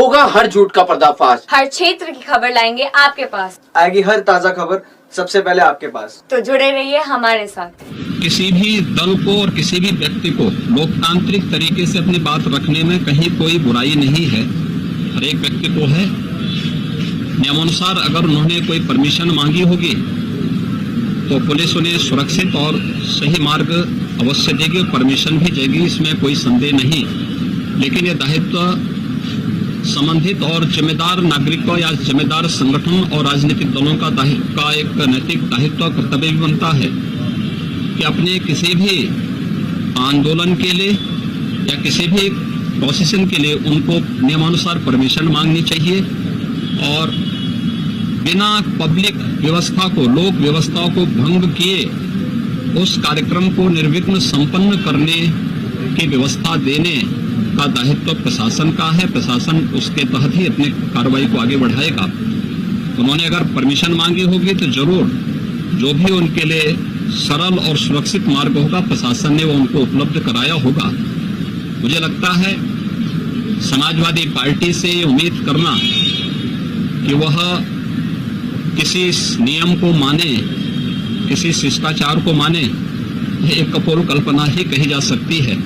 होगा हर झूठ का पर्दाफाश। हर क्षेत्र की खबर लाएंगे आपके पास। आएगी हर ताजा खबर सबसे पहले आपके पास। तो जुड़े रहिए हमारे साथ। किसी भी दल को और किसी भी व्यक्ति को लोकतांत्रिक तरीके से अपनी बात रखने में कहीं कोई बुराई नहीं है। हर एक व्यक्ति को है। नियमानुसार अगर उन्होंने कोई परमिशन मांगी होगी तो पुलिस उन्हें सुरक्षित और सही मार्ग अवश्य देगी और परमिशन भी देगी, इसमें कोई संदेह नहीं। लेकिन ये दायित्व संबंधित और जिम्मेदार नागरिकों या जिम्मेदार संगठन और राजनीतिक दलों का एक नैतिक दायित्व कर्तव्य भी बनता है कि अपने किसी भी आंदोलन के लिए या किसी भी प्रोसेशन के लिए उनको नियमानुसार परमिशन मांगनी चाहिए और बिना पब्लिक व्यवस्था को, लोक व्यवस्था को भंग किए उस कार्यक्रम को निर्विघ्न संपन्न करने की व्यवस्था देने का दायित्व प्रशासन का है। प्रशासन उसके तहत ही अपनी कार्रवाई को आगे बढ़ाएगा। उन्होंने अगर परमिशन मांगी होगी तो जरूर जो भी उनके लिए सरल और सुरक्षित मार्ग होगा प्रशासन ने वो उनको उपलब्ध कराया होगा। मुझे लगता है समाजवादी पार्टी से ये उम्मीद करना कि वह किसी नियम को माने, किसी शिष्टाचार को माने, ये एक कपोल कल्पना ही कही जा सकती है।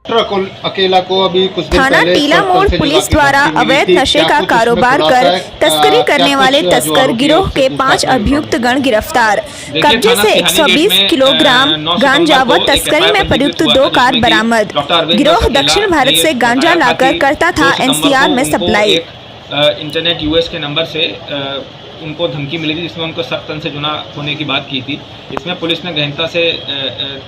अकेला को अभी कुछ दिन थाना टीला मोड़ पुलिस द्वारा अवैध नशे का कारोबार कर तस्करी करने वाले तस्कर गिरोह के 5 अभियुक्त गण गिरफ्तार। कब्जे से 120 किलोग्राम गांजा व तस्करी में प्रयुक्त 2 कार बरामद। गिरोह दक्षिण भारत से गांजा लाकर करता था एनसीआर में सप्लाई। इंटरनेट यूएस के नंबर से उनको धमकी मिली थी जिसमें उनको सख्त से जुना होने की बात की थी। इसमें पुलिस ने गहनता से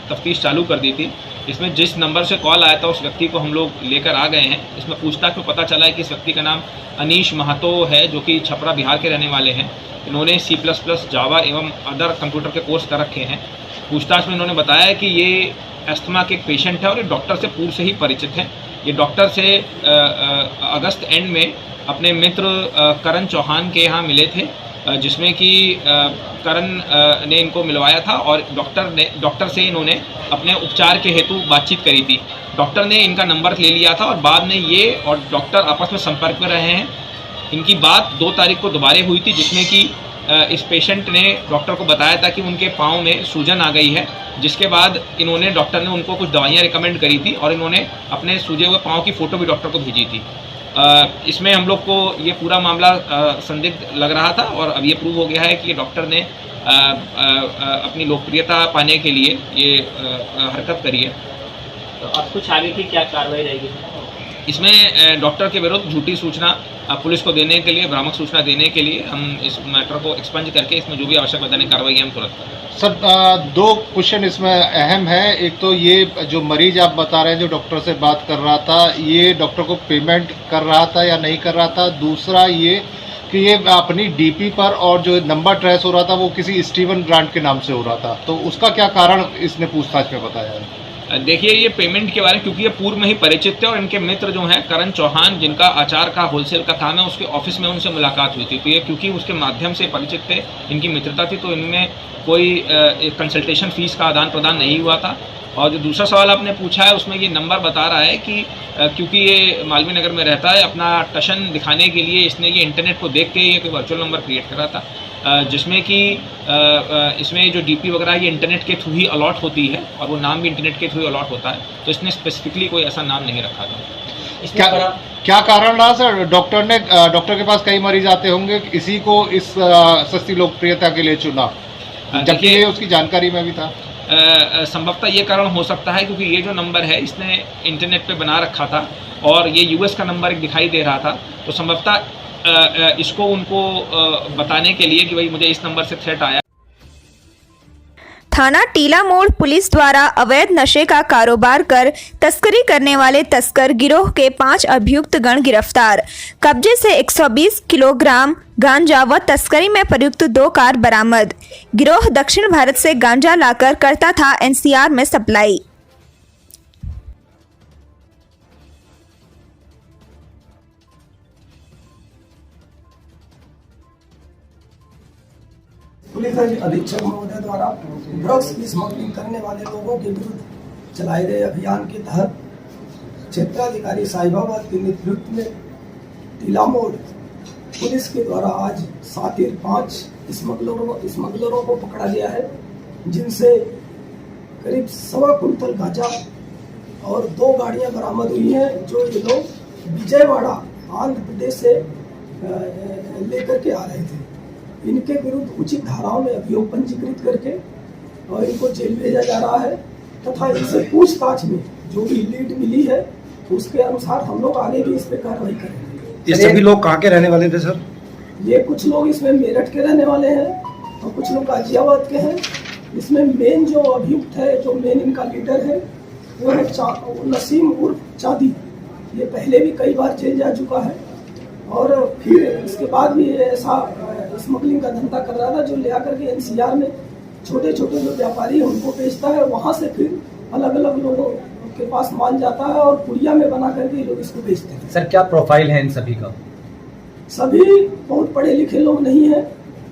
तफ्तीश चालू कर दी थी। इसमें जिस नंबर से कॉल आया था उस व्यक्ति को हम लोग लेकर आ गए हैं। इसमें पूछताछ में पता चला है कि इस व्यक्ति का नाम अनीश महतो है जो कि छपरा बिहार के रहने वाले हैं। इन्होंने C++, जावा एवं अदर कंप्यूटर के कोर्स कर रखे हैं। पूछताछ में इन्होंने बताया कि ये अस्थमा के एक पेशेंट है और ये डॉक्टर से पूर्व से ही परिचित हैं। ये डॉक्टर से अगस्त एंड में अपने मित्र करण चौहान के यहाँ मिले थे, जिसमें कि करण ने इनको मिलवाया था और डॉक्टर से इन्होंने अपने उपचार के हेतु बातचीत करी थी। डॉक्टर ने इनका नंबर ले लिया था और बाद में ये और डॉक्टर आपस में संपर्क में रहे हैं। इनकी बात 2 तारीख को दोबारा हुई थी जिसमें कि इस पेशेंट ने डॉक्टर को बताया था कि उनके पाँव में सूजन आ गई है, जिसके बाद डॉक्टर ने उनको कुछ दवाइयाँ रिकमेंड करी थी और इन्होंने अपने सूजे हुए पाँव की फ़ोटो भी डॉक्टर को भेजी थी। इसमें हम लोग को ये पूरा मामला संदिग्ध लग रहा था और अब ये प्रूव हो गया है कि ये डॉक्टर ने अपनी लोकप्रियता पाने के लिए ये हरकत करी है। तो अब कुछ आगे की क्या कार्रवाई रहेगी? इसमें डॉक्टर के विरुद्ध झूठी सूचना पुलिस को देने के लिए, भ्रामक सूचना देने के लिए हम इस मैटर को एक्सपंज करके इसमें जो भी आवश्यक वैधानिक कार्रवाई है हम तुरंत करें। सर 2 क्वेश्चन इसमें अहम है। एक तो ये जो मरीज आप बता रहे हैं जो डॉक्टर से बात कर रहा था, ये डॉक्टर को पेमेंट कर रहा था या नहीं कर रहा था। दूसरा ये कि ये अपनी डीपी पर और जो नंबर ट्रेस हो रहा था वो किसी स्टीवन ब्रांड के नाम से हो रहा था, तो उसका क्या कारण इसने पूछताछ में बताया है? देखिए ये पेमेंट के बारे में, क्योंकि ये पूर्व में ही परिचित थे और इनके मित्र जो हैं करण चौहान जिनका आचार का होलसेल का काम है, उसके ऑफिस में उनसे मुलाकात हुई थी। तो ये क्योंकि उसके माध्यम से परिचित थे, इनकी मित्रता थी, तो इनमें कोई कंसल्टेशन फीस का आदान प्रदान नहीं हुआ था। और जो दूसरा सवाल आपने पूछा है उसमें ये नंबर बता रहा है कि क्योंकि ये मालवीय नगर में रहता है, अपना टशन दिखाने के लिए इसने ये इंटरनेट को देख के ये कोई वर्चुअल नंबर क्रिएट करा था, जिसमें कि इसमें जो डीपी वगैरह ये इंटरनेट के थ्रू ही अलॉट होती है और वो नाम भी इंटरनेट के थ्रू अलॉट होता है, तो इसने स्पेसिफिकली कोई ऐसा नाम नहीं रखा था। क्या कारण रहा सर? डॉक्टर के पास कई मरीज आते होंगे, इसी को इस सस्ती लोकप्रियता के लिए चुना, जबकि ये उसकी जानकारी में भी था। संभवतः ये कारण हो सकता है क्योंकि ये जो नंबर है इसने इंटरनेट पे बना रखा था और ये यूएस का नंबर एक दिखाई दे रहा था, तो संभवतः इसको उनको बताने के लिए कि भाई मुझे इस नंबर से थ्रेट आया। थाना टीला मोड़ पुलिस द्वारा अवैध नशे का कारोबार कर तस्करी करने वाले तस्कर गिरोह के 5 अभियुक्त गण गिरफ्तार। कब्जे से 120 किलोग्राम गांजा व तस्करी में प्रयुक्त 2 कार बरामद। गिरोह दक्षिण भारत से गांजा लाकर करता था एनसीआर में सप्लाई। पुलिस अधीक्षक महोदय द्वारा ड्रग्स की स्मगलिंग करने वाले लोगों के विरुद्ध चलाए गए अभियान के तहत क्षेत्राधिकारी साहिबाबाद के नेतृत्व में टीला मोड़ पुलिस के द्वारा आज 5 स्मगलरों को पकड़ा गया है, जिनसे करीब 1.25 कुंटल गांजा और 2 गाड़ियां बरामद हुई हैं, जो ये लोग विजयवाड़ा आंध्र प्रदेश से लेकर के आ रहे थे। इनके विरुद्ध उचित धाराओं में अभियोग पंजीकृत करके और इनको जेल भेजा जा रहा है तथा इनसे पूछताछ में जो भी लीड मिली है उसके अनुसार हम लोग आगे भी इस पे कार्रवाई करेंगे। ये सभी लोग कहाँ के रहने वाले थे सर? ये कुछ लोग इसमें मेरठ के रहने वाले हैं और कुछ लोग गाजियाबाद के हैं। इसमें मेन जो अभियुक्त है, जो मेन इनका लीडर है, वो है नसीम उर्फ चांदी। ये पहले भी कई बार जेल जा चुका है और फिर इसके बाद भी ऐसा स्मगलिंग का धंधा कर रहा था, जो ले आकर के एनसीआर में छोटे छोटे जो व्यापारी हैं उनको बेचता है। वहाँ से फिर अलग अलग लोगों के पास माल जाता है और पुड़िया में बना करके लोग इसको बेचते हैं। सर क्या प्रोफाइल है इन सभी का? सभी बहुत पढ़े लिखे लोग नहीं हैं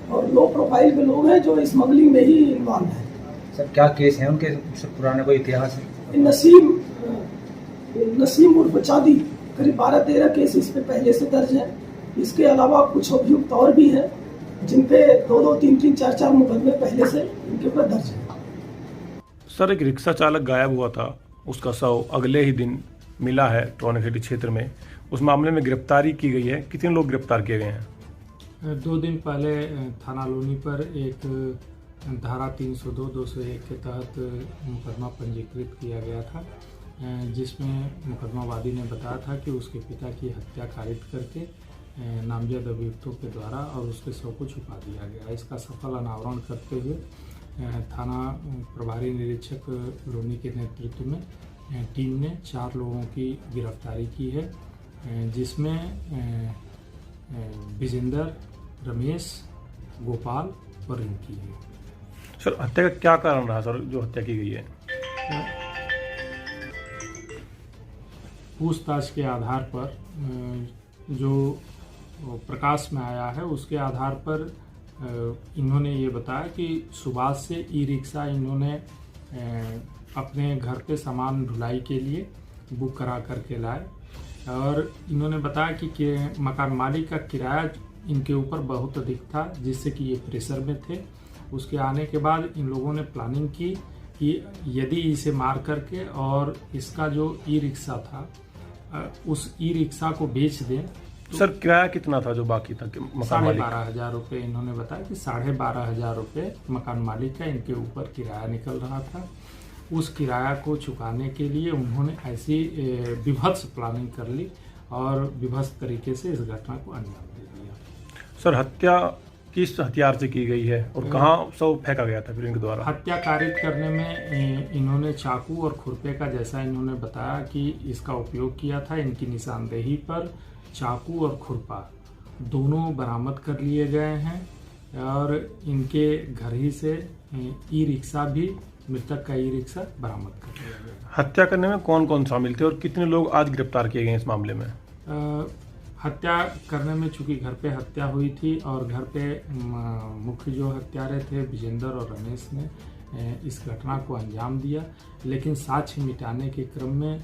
और लो प्रोफाइल के लोग हैं जो स्मगलिंग में ही इन्वॉल्व हैं। सर क्या केस है उनके? पुराने कोई इतिहास है? नसीम उर्फ चांदी करीब 12-13 केस इस पे पहले से दर्ज है। इसके अलावा कुछ अभियुक्त और भी हैं जिन पे 2-2, 3-3, 4-4 मुकदमे पहले से इनके ऊपर दर्ज है। सर एक रिक्शा चालक गायब हुआ था, उसका शव अगले ही दिन मिला है टोन सिटी क्षेत्र में। उस मामले में गिरफ्तारी की गई है। कितने लोग गिरफ्तार किए गए हैं? 2 दिन पहले थाना लोनी पर एक धारा 302, 201 के तहत मुकदमा पंजीकृत किया गया था, जिसमें मुकदमावादी ने बताया था कि उसके पिता की हत्या कारित करके नामजद अभियुक्तों के द्वारा और उसके शव को छुपा दिया गया। इसका सफल अनावरण करते हुए थाना प्रभारी निरीक्षक लोनी के नेतृत्व में टीम ने 4 लोगों की गिरफ्तारी की है, जिसमें विजेंद्र, रमेश, गोपाल और रिंकी है। सर हत्या का क्या कारण रहा सर, जो हत्या की गई है? पूछताछ के आधार पर जो प्रकाश में आया है उसके आधार पर इन्होंने ये बताया कि सुभाष से ई रिक्शा इन्होंने अपने घर पे सामान ढुलाई के लिए बुक करा करके लाए और इन्होंने बताया कि मकान मालिक का किराया इनके ऊपर बहुत अधिक था, जिससे कि ये प्रेशर में थे। उसके आने के बाद इन लोगों ने प्लानिंग की कि यदि इसे मार करके और इसका जो ई रिक्शा था उस ई रिक्शा को बेच दें तो सर किराया कितना था जो बाकी था? 12,500 रुपये इन्होंने बताया कि 12,500 रुपये मकान मालिक का इनके ऊपर किराया निकल रहा था। उस किराया को चुकाने के लिए उन्होंने ऐसी विभत्स प्लानिंग कर ली और विभत्स तरीके से इस घटना को अंजाम दे दिया। सर हत्या किस हथियार से की गई है और कहाँ शव फेंका गया था फिर इनके द्वारा? हत्या कारित करने में इन्होंने चाकू और खुरपे का, जैसा इन्होंने बताया कि इसका उपयोग किया था। इनकी निशानदेही पर चाकू और खुरपा दोनों बरामद कर लिए गए हैं और इनके घर ही से ई रिक्शा भी, मृतक का ई रिक्शा बरामद कर लिया गया। हत्या करने में कौन कौन शामिल थे और कितने लोग आज गिरफ्तार किए गए इस मामले में? हत्या करने में चूंकि घर पे हत्या हुई थी और घर पे मुख्य जो हत्यारे थे विजेंद्र और रमेश ने इस घटना को अंजाम दिया, लेकिन साक्ष्य मिटाने के क्रम में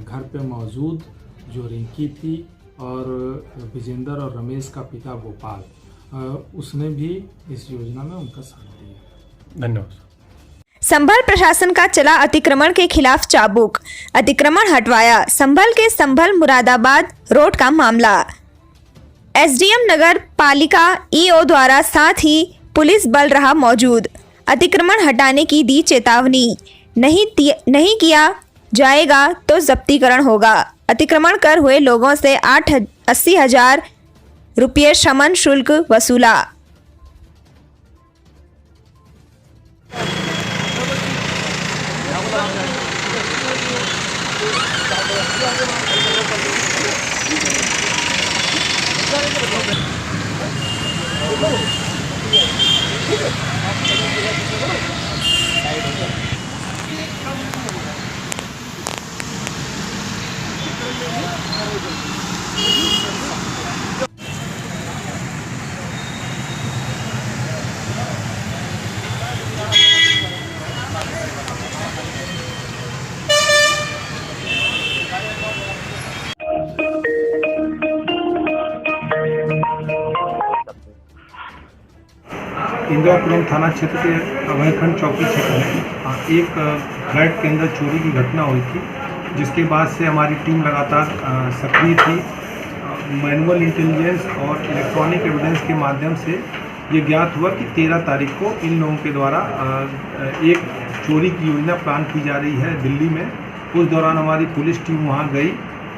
घर पे मौजूद जो रिंकी थी और विजेंद्र और रमेश का पिता गोपाल, उसने भी इस योजना में उनका साथ दिया। धन्यवाद। संभल प्रशासन का चला अतिक्रमण के खिलाफ चाबुक, अतिक्रमण हटवाया। संभल के संभल मुरादाबाद रोड का मामला एसडीएम नगर पालिका ईओ द्वारा साथ ही पुलिस बल रहा मौजूद। अतिक्रमण हटाने की दी चेतावनी, नहीं किया जाएगा तो जब्तीकरण होगा। अतिक्रमण कर हुए लोगों से 80,000 रुपये शमन शुल्क वसूला। इंदिरापुरम थाना क्षेत्र के अभयखंड चौकी क्षेत्र में एक फ्लैट के अंदर चोरी की घटना हुई थी, जिसके बाद से हमारी टीम लगातार सक्रिय थी। मैनुअल इंटेलिजेंस और इलेक्ट्रॉनिक एविडेंस के माध्यम से ये ज्ञात हुआ कि 13 तारीख को इन लोगों के द्वारा एक चोरी की योजना प्लान की जा रही है दिल्ली में। उस दौरान हमारी पुलिस टीम वहाँ गई,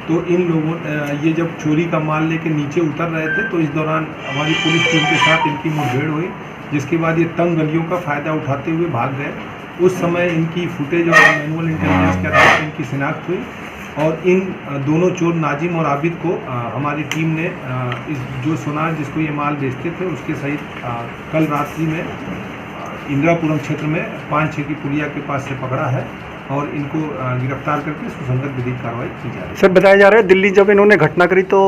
तो इन लोगों ये जब चोरी का माल लेके नीचे उतर रहे थे, तो इस दौरान हमारी पुलिस टीम के साथ इनकी मुठभेड़ हुई, जिसके बाद ये तंग गलियों का फ़ायदा उठाते हुए भाग गए। उस समय इनकी फुटेज और मैनुअल इंटेलिजेंस के आधार पर इनकी शिनाख्त हुई और इन दोनों चोर नाजिम और आबिद को हमारी टीम ने इस जो सोनार जिसको ये माल बेचते थे उसके सहित कल रात्रि में इंदिरापुरम क्षेत्र में 5-6 की पुलिया के पास से पकड़ा है और इनको गिरफ्तार करके सुसंगत विधिक कार्रवाई की जा रही है। सर, बताया जा रहा है दिल्ली जब इन्होंने घटना करी तो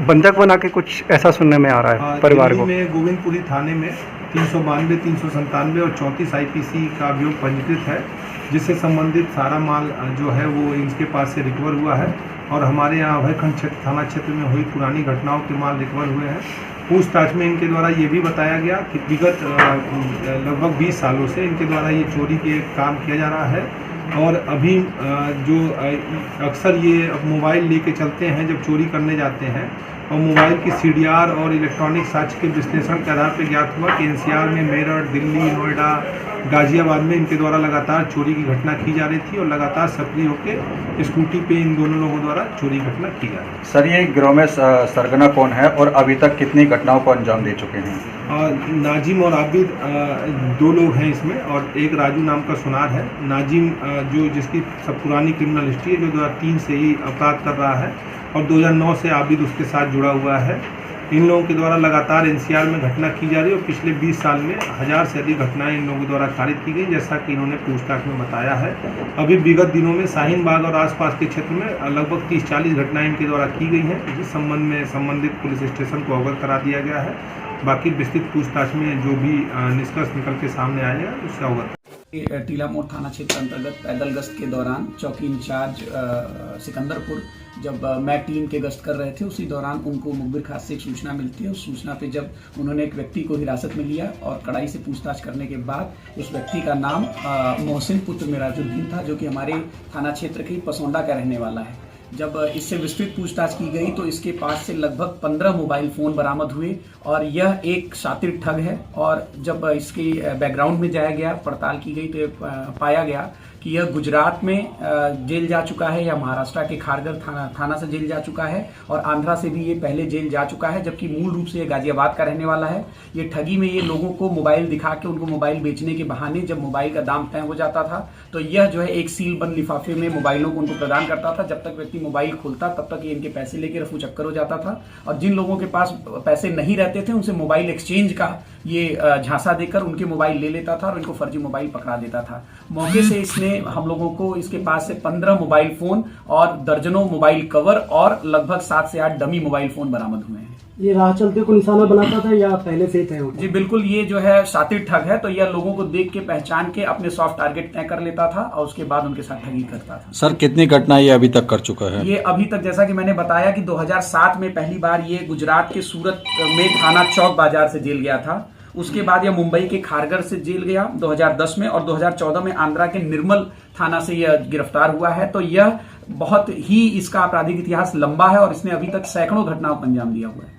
बंधक बना के कुछ ऐसा सुनने में आ रहा है परिवार को। दिल्ली में गोविंदपुरी थाने में 392, 397 और 34 IPC का अभियोग पंजीकृत है, जिससे संबंधित सारा माल जो है वो इनके पास से रिकवर हुआ है और हमारे यहाँ अभयखंड थाना क्षेत्र में हुई पुरानी घटनाओं के माल रिकवर हुए हैं। पूछताछ में इनके द्वारा ये भी बताया गया कि विगत लगभग 20 सालों से इनके द्वारा ये चोरी के काम किया जा रहा है और अभी जो अक्सर ये मोबाइल लेके चलते हैं जब चोरी करने जाते हैं और मोबाइल की CDR और इलेक्ट्रॉनिक साक्ष्य के विश्लेषण के आधार पर ज्ञात हुआ कि NCR में मेरठ, दिल्ली, नोएडा, गाजियाबाद में इनके द्वारा लगातार चोरी की घटना की जा रही थी और लगातार सक्रिय होकर स्कूटी पे इन दोनों लोगों द्वारा चोरी घटना की जा रही है। सर, ये गिरोह में सरगना कौन है और अभी तक कितनी घटनाओं को अंजाम दे चुके हैं? नाजिम और आबिद 2 लोग हैं इसमें और एक राजू नाम का सुनार है। नाजिम जो जिसकी सब पुरानी क्रिमिनल हिस्ट्री है, जो 2003 से ही अपराध कर रहा है और 2009 से आबिद उसके साथ जुड़ा हुआ है। इन लोगों के द्वारा लगातार NCR में घटना की जा रही है और पिछले 20 साल में 1000 से अधिक घटनाएं इन लोगों के द्वारा खारिज की गई, जैसा कि इन्होंने पूछताछ में बताया है। अभी विगत दिनों में शाहीन बाग और आसपास के क्षेत्र में लगभग 30-40 घटनाएं इनके द्वारा की गई हैं, जिस संबंध में संबंधित पुलिस स्टेशन को अवगत करा दिया गया है। बाकी विस्तृत पूछताछ में जो भी निष्कर्ष निकल के सामने आएगा उससे अवगत। टीला मोड़ थाना क्षेत्र अंतर्गत पैदल गश्त के दौरान चौकी इंचार्ज सिकंदरपुर जब मैं टीम के गश्त कर रहे थे, उसी दौरान उनको मुखबिर खास से एक सूचना मिलती है। उस सूचना पे जब उन्होंने एक व्यक्ति को हिरासत में लिया और कड़ाई से पूछताछ करने के बाद उस व्यक्ति का नाम मोहसिन पुत्र मिराजुद्दीन था, जो कि हमारे थाना क्षेत्र के पसौंडा का रहने वाला है। जब इससे विस्तृत पूछताछ की गई तो इसके पास से लगभग 15 मोबाइल फ़ोन बरामद हुए और यह एक शातिर ठग है। और जब इसके बैकग्राउंड में जाया गया, पड़ताल की गई, तो पाया गया कि यह गुजरात में जेल जा चुका है या महाराष्ट्र के खारगर थाना से जेल जा चुका है और आंध्रा से भी ये पहले जेल जा चुका है, जबकि मूल रूप से ये गाजियाबाद का रहने वाला है। ये ठगी में ये लोगों को मोबाइल दिखा के उनको मोबाइल बेचने के बहाने जब मोबाइल का दाम तय हो जाता था तो यह जो है एक सील बंद लिफाफे में मोबाइलों को उनको प्रदान करता था। जब तक व्यक्ति मोबाइल खोलता तब तक ये इनके पैसे लेके रफू चक्कर हो जाता था और जिन लोगों के पास पैसे नहीं रहते थे उनसे मोबाइल एक्सचेंज का ये झांसा देकर उनके मोबाइल ले लेता था और इनको फर्जी मोबाइल पकड़ा देता था। मौके से इसने हम लोगों को इसके पास से 15 मोबाइल फोन और दर्जनों मोबाइल कवर और लगभग 7 से 8 डमी मोबाइल फोन बरामद हुए हैं। ये राह चलते को निशाना बनाता था या पहले से तय होता? जी बिल्कुल, ये जो है शातिर ठग है, तो यह लोगों को देख के पहचान के अपने सॉफ्ट टारगेट तय कर लेता था और उसके बाद उनके साथ ठगी करता था। सर, कितनी घटना ये अभी तक कर चुका है? ये अभी तक जैसा कि मैंने बताया कि 2007 में पहली बार ये गुजरात के सूरत में थाना चौक बाजार से जेल गया था। उसके बाद यह मुंबई के खारगर से जेल गया 2010 में और 2014 में आंध्रा के निर्मल थाना से यह गिरफ्तार हुआ है। तो यह बहुत ही इसका आपराधिक इतिहास लंबा है और इसने अभी तक सैकड़ों घटनाओं को अंजाम दिया हुआ है।